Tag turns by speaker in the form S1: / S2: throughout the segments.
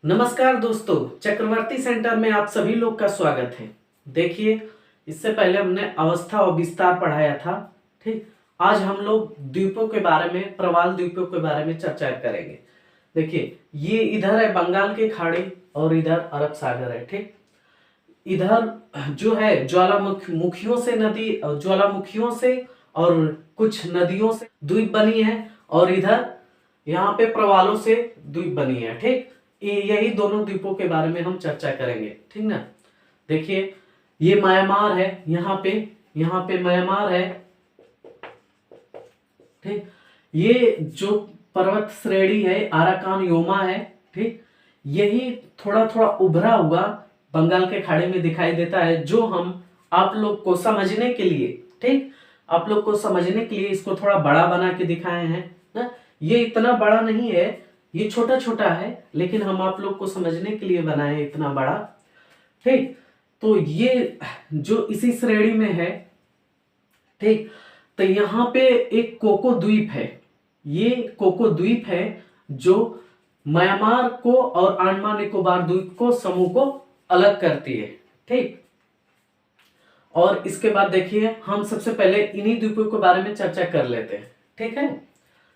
S1: नमस्कार दोस्तों, चक्रवर्ती सेंटर में आप सभी लोग का स्वागत है। देखिए, इससे पहले हमने अवस्था और विस्तार पढ़ाया था। ठीक, आज हम लोग द्वीपों के बारे में, प्रवाल द्वीपों के बारे में चर्चा करेंगे। देखिए, ये इधर है बंगाल की खाड़ी और इधर अरब सागर है। ठीक, इधर जो है ज्वालामुखियों से नदी, ज्वालामुखियों से और कुछ नदियों से द्वीप बनी है, और इधर यहाँ पे प्रवालों से द्वीप बनी है। ठीक, यही दोनों द्वीपों के बारे में हम चर्चा करेंगे। ठीक ना। देखिए, ये म्यांमार है, यहाँ पे म्यांमार है। ठीक, ये जो पर्वत श्रेणी है आराकान योमा है। ठीक, यही थोड़ा थोड़ा उभरा हुआ बंगाल के खाड़ी में दिखाई देता है, जो हम आप लोग को समझने के लिए, ठीक, आप लोग को समझने के लिए इसको थोड़ा बड़ा बना के दिखाए हैं ना। ये इतना बड़ा नहीं है, ये छोटा छोटा है, लेकिन हम आप लोग को समझने के लिए बनाए हैं इतना बड़ा। ठीक, तो ये जो इसी श्रेणी में है। ठीक, तो यहाँ पे एक कोको द्वीप है। ये कोको द्वीप है जो म्यांमार को और अंडमान निकोबार द्वीप को समूह को अलग करती है। ठीक, और इसके बाद देखिए, हम सबसे पहले इन्हीं द्वीपों के बारे में चर्चा कर लेते हैं। ठीक है,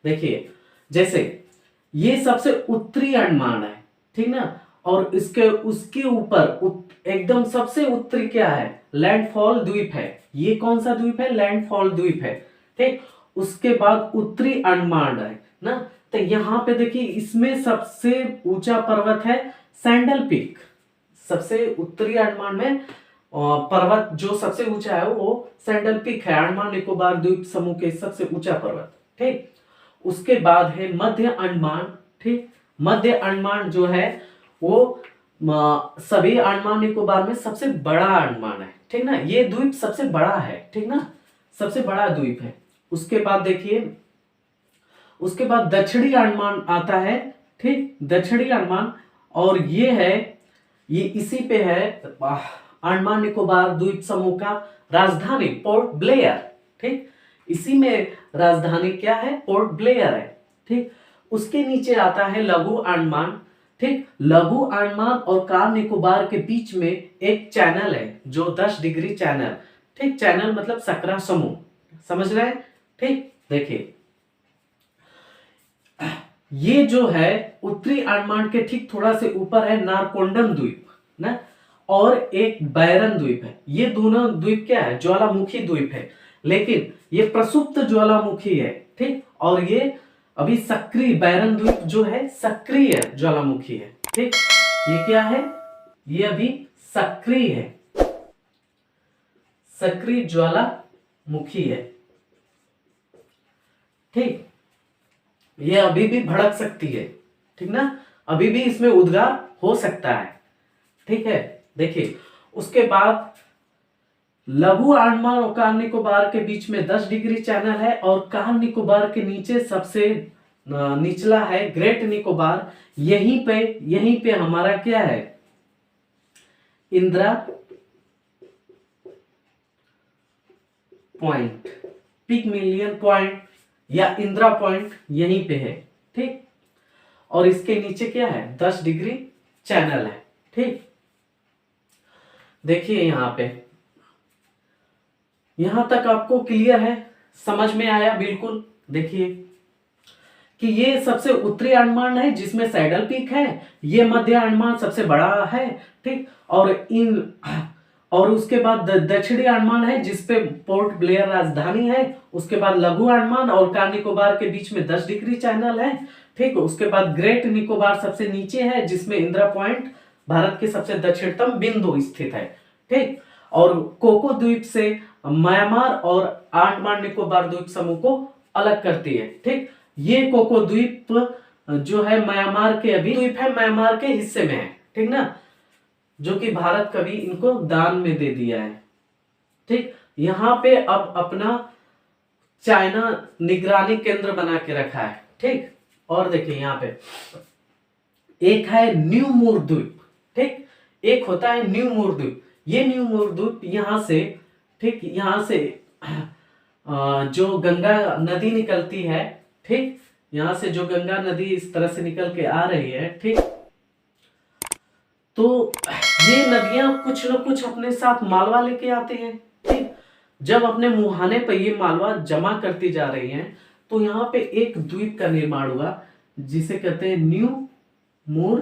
S1: देखिए, जैसे ये सबसे उत्तरी अंडमान है। ठीक ना, और इसके उसके ऊपर एकदम सबसे उत्तरी क्या है, लैंडफॉल द्वीप है। ये कौन सा द्वीप है, लैंडफॉल द्वीप है। ठीक, उसके बाद उत्तरी अंडमान है ना। तो यहाँ पे देखिए, इसमें सबसे ऊंचा पर्वत है सैंडल पीक। सबसे उत्तरी अंडमान में पर्वत जो सबसे ऊंचा है वो सैंडल पीक है, अंडमान निकोबार द्वीप समूह के सबसे ऊंचा पर्वत। ठीक, उसके बाद है मध्य अंडमान। ठीक, मध्य अंडमान जो है वो सभी अंडमान निकोबार में सबसे बड़ा अंडमान है। ठीक ना, ये द्वीप सबसे बड़ा है। ठीक ना, सबसे बड़ा द्वीप है। उसके बाद देखिए, उसके बाद दक्षिणी अंडमान आता है। ठीक, दक्षिणी अंडमान, और ये है, ये इसी पे है अंडमान निकोबार द्वीप समूह का राजधानी पोर्ट ब्लेयर। ठीक, इसी में राजधानी क्या है, पोर्ट ब्लेयर है। ठीक, उसके नीचे आता है लघु अंडमान। ठीक, लघु अंडमान और कार निकोबार के बीच में एक चैनल है जो 10 डिग्री चैनल। ठीक, चैनल मतलब सकरा समूह, समझ रहे हैं। ठीक, देखिए, ये जो है उत्तरी अंडमान के ठीक थोड़ा से ऊपर है नारकोंडम द्वीप ना, और एक बैरन द्वीप है। ये दोनों द्वीप क्या है, ज्वालामुखी द्वीप है, लेकिन ये प्रसुप्त ज्वालामुखी है। ठीक, और ये अभी सक्रिय बैरन द्वीप जो है सक्रिय ज्वालामुखी है। ठीक, ये क्या है, ये अभी सक्रिय है, सक्रिय ज्वालामुखी है। ठीक, ये अभी भी भड़क सकती है। ठीक ना, अभी भी इसमें उद्गार हो सकता है। ठीक है, देखिए, उसके बाद लघु अंडमान और कार निकोबार के बीच में 10 डिग्री चैनल है, और कार निकोबार के नीचे सबसे निचला है ग्रेट निकोबार। यहीं पे हमारा क्या है, इंदिरा पॉइंट, पिगमिलियन पॉइंट या इंदिरा पॉइंट यहीं पे है। ठीक, और इसके नीचे क्या है, 10 डिग्री चैनल है। ठीक, देखिए, यहां तक आपको क्लियर है, समझ में आया बिल्कुल। देखिए कि ये सबसे उत्तरी अंडमान है जिसमें सैडल पीक है, ये मध्य अंडमान सबसे बड़ा है। ठीक, और उसके बाद दक्षिणी अंडमान है जिसपे पोर्ट ब्लेयर राजधानी है। उसके बाद लघु अंडमान और कार निकोबार के बीच में 10 डिग्री चैनल है। ठीक, उसके बाद ग्रेट निकोबार सबसे नीचे है जिसमें इंदिरा पॉइंट भारत के सबसे दक्षिणतम बिंदु स्थित है। ठीक, और कोको द्वीप से म्यांमार और अंडमान निकोबार द्वीप समूह को अलग करती है। ठीक, ये कोको द्वीप जो है म्यांमार के, अभी द्वीप है म्यांमार के हिस्से में है। ठीक ना, जो कि भारत कभी इनको दान में दे दिया है। ठीक, यहाँ पे अब अपना चाइना निगरानी केंद्र बना के रखा है। ठीक, और देखिए, यहाँ पे एक है न्यू मूर द्वीप। ठीक, एक होता है न्यू मूर द्वीप। ये न्यू मूर द्वीप यहाँ से, ठीक, यहाँ से जो गंगा नदी निकलती है। ठीक, यहाँ से जो गंगा नदी इस तरह से निकल के आ रही है। ठीक, तो ये नदियां कुछ न कुछ अपने साथ मालवा लेके आते हैं। ठीक, जब अपने मुहाने पर ये मालवा जमा करती जा रही हैं तो यहाँ पे एक द्वीप का निर्माण हुआ जिसे कहते हैं न्यू मूर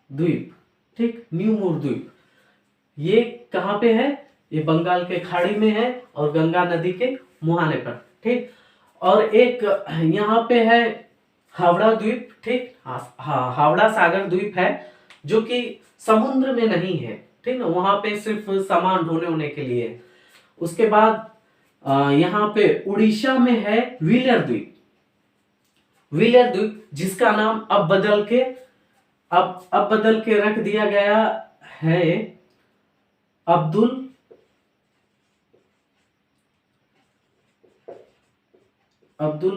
S1: द्वीप। ठीक, न्यू मूर द्वीप ये कहाँ पे है? ये बंगाल के खाड़ी में है और गंगा नदी के मुहाने पर। ठीक, और एक यहाँ पे है हावड़ा द्वीप। ठीक, हाँ, हावड़ा सागर द्वीप है जो कि समुद्र में नहीं है। ठीक ना, वहां पे सिर्फ सामान ढोने होने के लिए है। उसके बाद यहाँ पे उड़ीसा में है व्हीलर द्वीप। व्हीलर द्वीप जिसका नाम अब बदल के रख दिया गया है अब्दुल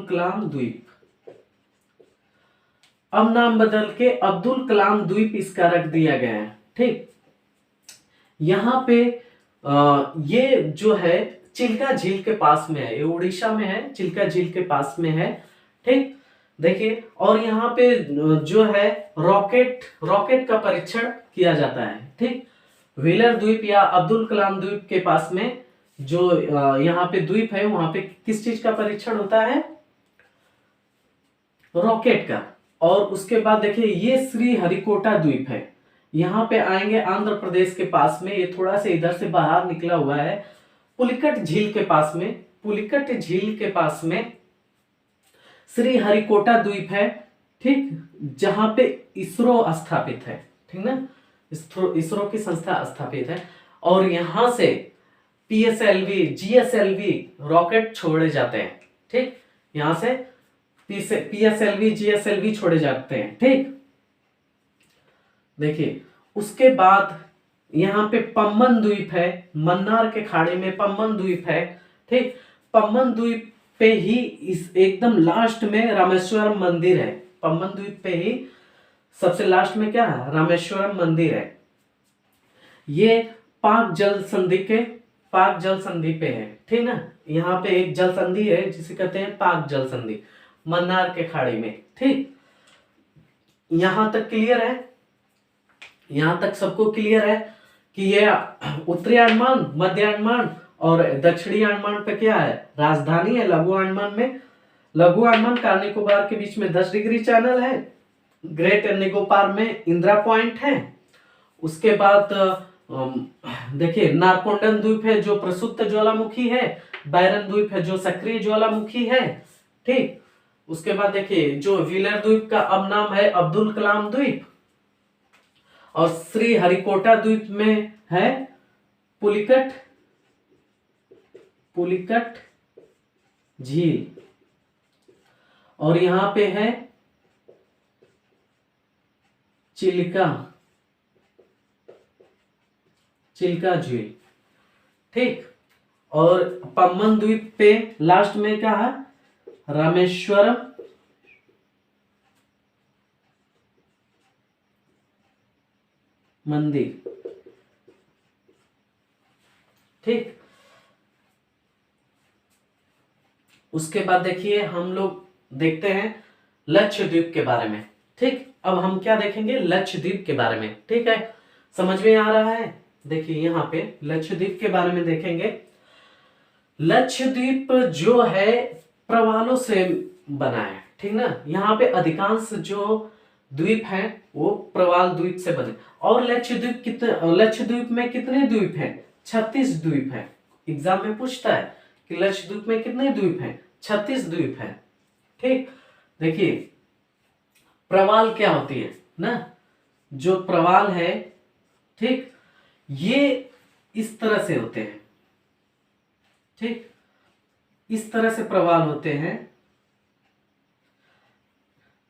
S1: कलाम द्वीप। अब नाम बदल के अब्दुल कलाम द्वीप इसका रख दिया गया है। ठीक, यहाँ पे ये जो है चिल्का झील के पास में है, ये उड़ीसा में है, चिल्का झील के पास में है। ठीक, देखिए, और यहाँ पे जो है रॉकेट का परीक्षण किया जाता है। ठीक, व्हीलर द्वीप या अब्दुल कलाम द्वीप के पास में जो यहाँ पे द्वीप है वहां पे किस चीज का परीक्षण होता है? रॉकेट का। और उसके बाद देखिए ये श्री हरिकोटा द्वीप है, यहाँ पे आएंगे आंध्र प्रदेश के पास में, ये थोड़ा सा इधर से बाहर निकला हुआ है पुलिकट झील के पास में। पुलिकट झील के पास में श्री हरिकोटा द्वीप है। ठीक, जहां पे इसरो स्थापित है। ठीक ना, इसरो की संस्था स्थापित है और यहां से PSLV GSLV रॉकेट छोड़े जाते हैं। ठीक, यहां से PSLV GSLV छोड़े जाते हैं। ठीक, देखिए उसके बाद यहाँ पे पम्बन द्वीप है, मन्नार के खाड़ी में पम्बन द्वीप है। ठीक, पम्बन द्वीप पे ही इस एकदम लास्ट में रामेश्वरम मंदिर है। पम्बन द्वीप पे ही सबसे लास्ट में क्या है? रामेश्वरम मंदिर है। ये पाक जल संधि पे है। ठीक ना, यहाँ पे एक जल संधि है जिसे कहते हैं पाक जल संधि, मन्नार के खाड़ी में। ठीक, यहां तक क्लियर है? यहां तक सबको क्लियर है कि ये उत्तरी अंडमान, मध्य अंडमान और दक्षिणी अंडमान पे क्या है? राजधानी है। लघु अंडमान कार निकोबार के बीच में 10 डिग्री चैनल है। ग्रेट निकोबार में इंदिरा पॉइंट है। उसके बाद देखिए नारकोंडन द्वीप है जो प्रसुप्त ज्वालामुखी है। बैरन द्वीप है जो सक्रिय ज्वालामुखी है। ठीक, उसके बाद देखिए जो व्हीलर द्वीप का अब नाम है अब्दुल कलाम द्वीप, और श्री हरिकोटा द्वीप में है पुलिकट झील, और यहां पे है चिल्का झील। ठीक, और पम्बन द्वीप पे लास्ट में क्या है? रामेश्वरम मंदिर। ठीक, उसके बाद देखिए हम लोग देखते हैं लक्षद्वीप के बारे में। ठीक, अब हम क्या देखेंगे? लक्षद्वीप के बारे में। ठीक है, समझ में आ रहा है? देखिए यहाँ पे लक्षद्वीप के बारे में देखेंगे। लक्षद्वीप जो है प्रवालों से बना है। ठीक ना, यहाँ पे अधिकांश जो द्वीप हैं वो प्रवाल द्वीप से बने। और लक्षद्वीप में कितने द्वीप हैं? 36 द्वीप हैं। एग्जाम में पूछता है कि लक्षद्वीप में कितने द्वीप हैं? 36 द्वीप हैं। ठीक, देखिए प्रवाल क्या होती है ना, जो प्रवाल है, ठीक, ये इस तरह से होते हैं। ठीक, इस तरह से प्रवाल होते हैं।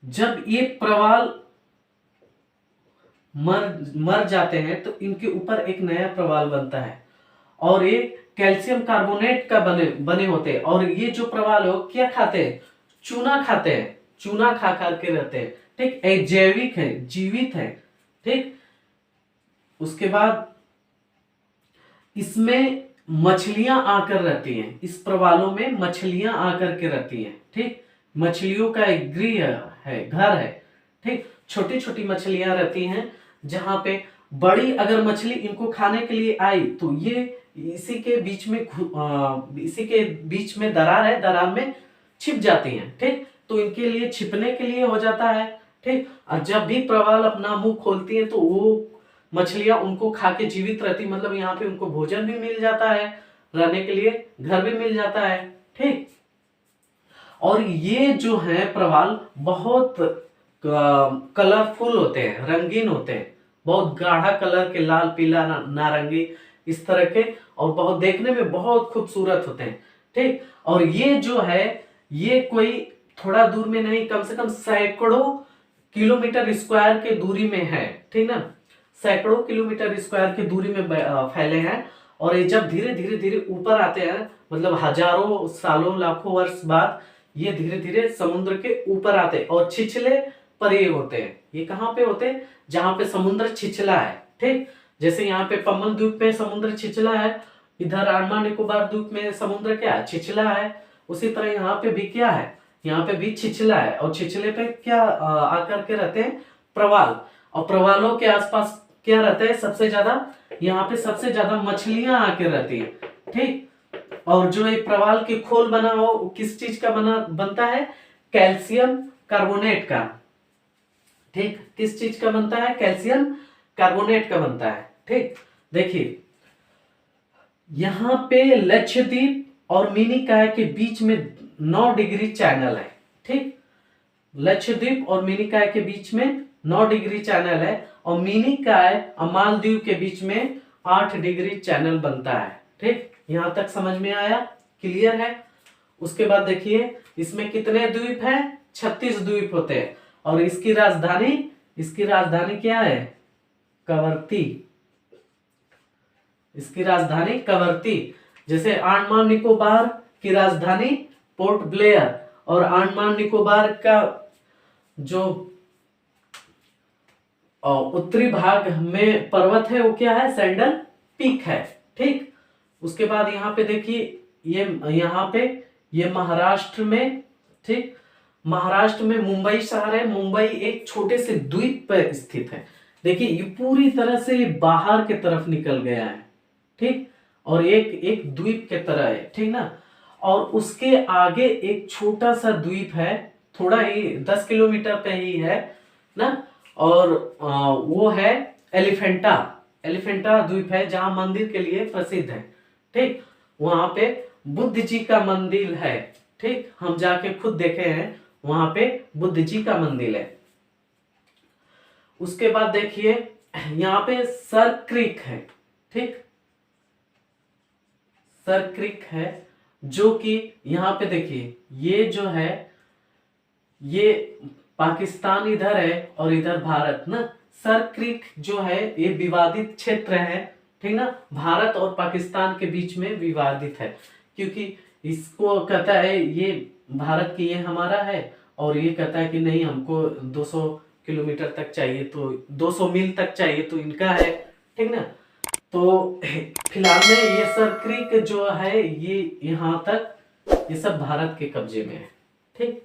S1: जब ये प्रवाल मर जाते हैं तो इनके ऊपर एक नया प्रवाल बनता है और ये कैल्शियम कार्बोनेट का बने होते हैं। और ये जो प्रवाल हो क्या खाते हैं? चूना खाते हैं, चूना खा करके रहते हैं। ठीक, एक जैविक है, जीवित है। ठीक, उसके बाद इसमें मछलियां आकर रहती हैं, इस प्रवालों में मछलियां आकर के रहती हैं। ठीक, मछलियों का एक गृह है, घर है। ठीक, छोटी छोटी मछलियां रहती हैं जहां पे बड़ी अगर मछली इनको खाने के लिए आई तो ये इसी के बीच में इसी के बीच में दरार है, दरार में छिप जाती हैं, ठीक। तो इनके लिए छिपने के लिए हो जाता है, ठीक। और जब भी प्रवाल अपना मुंह खोलती है तो वो मछलियां उनको खा के जीवित रहती, मतलब यहाँ पे उनको भोजन भी मिल जाता है, रहने के लिए घर भी मिल जाता है, ठीक। और ये जो है प्रवाल बहुत कलरफुल होते हैं, रंगीन होते हैं, बहुत गाढ़ा कलर के, लाल पीला नारंगी इस तरह के, और बहुत देखने में बहुत खूबसूरत होते हैं, ठीक। और ये जो है ये कोई थोड़ा दूर में नहीं, कम से कम सैकड़ों किलोमीटर स्क्वायर के दूरी में है, ठीक ना, सैकड़ों किलोमीटर स्क्वायर की दूरी में फैले हैं। और ये जब धीरे धीरे धीरे ऊपर आते हैं, मतलब हजारों सालों लाखों वर्ष बाद ये धीरे धीरे समुद्र के ऊपर आते हैं और छिछले पर ये होते हैं। ये कहाँ पे होते हैं? जहां पे समुद्र छिछला है, ठीक। जैसे यहाँ पे पम्बन द्वीप में समुद्र छिछला है, इधर अंडमान निकोबार द्वीप में समुद्र क्या है? छिछला है। उसी तरह यहाँ पे भी क्या है? यहाँ पे भी छिछला है। और छिछले पे क्या आकर के रहते हैं? प्रवाल। और प्रवालों के आसपास क्या रहता है? सबसे ज्यादा यहाँ पे सबसे ज्यादा मछलियां आके रहती है, ठीक। और जो ये प्रवाल की खोल बना हो किस चीज का बनता है? कैल्शियम कार्बोनेट का, ठीक। किस चीज का बनता है? कैल्शियम कार्बोनेट का बनता है, ठीक। देखिए यहां पे लक्षद्वीप और मिनिकॉय के बीच में 9 डिग्री चैनल है, ठीक। लक्षद्वीप और मिनिकॉय के बीच में 9 डिग्री चैनल है, और मिनिकॉय और मालदीव के बीच में 8 डिग्री चैनल बनता है, ठीक। यहां तक समझ में आया? क्लियर है? उसके बाद देखिए इसमें कितने द्वीप हैं? 36 द्वीप होते हैं। और इसकी राजधानी क्या है? कवरत्ती। इसकी राजधानी कवरत्ती। जैसे अंडमान निकोबार की राजधानी पोर्ट ब्लेयर, और अंडमान निकोबार का जो उत्तरी भाग में पर्वत है वो क्या है? सैंडल पीक है, ठीक। उसके बाद यहाँ पे देखिए ये महाराष्ट्र में, ठीक। महाराष्ट्र में मुंबई शहर है। मुंबई एक छोटे से द्वीप पर स्थित है। देखिए ये पूरी तरह से बाहर की तरफ निकल गया है, ठीक। और एक द्वीप के तरह है, ठीक ना। और उसके आगे एक छोटा सा द्वीप है, थोड़ा ही 10 किलोमीटर पे ही है ना। और वो है एलिफेंटा द्वीप है, जहां मंदिर के लिए प्रसिद्ध है, ठीक। वहां पे बुद्ध जी का मंदिर है, ठीक। हम जाके खुद देखे हैं, वहां पे बुद्ध जी का मंदिर है। उसके बाद देखिए यहाँ पे सर क्रीक है, ठीक। सर क्रीक है जो कि यहाँ पे देखिए ये जो है ये पाकिस्तान इधर है और इधर भारत ना। सर क्रीक जो है ये विवादित क्षेत्र है, ठीक ना। भारत और पाकिस्तान के बीच में विवादित है, क्योंकि इसको कहता है ये भारत की, ये हमारा है, और ये कहता है कि नहीं हमको 200 किलोमीटर तक चाहिए, तो 200 मील तक चाहिए, तो इनका है, ठीक ना। तो फिलहाल में ये सर क्रीक जो है ये यहाँ तक ये सब भारत के कब्जे में है, ठीक।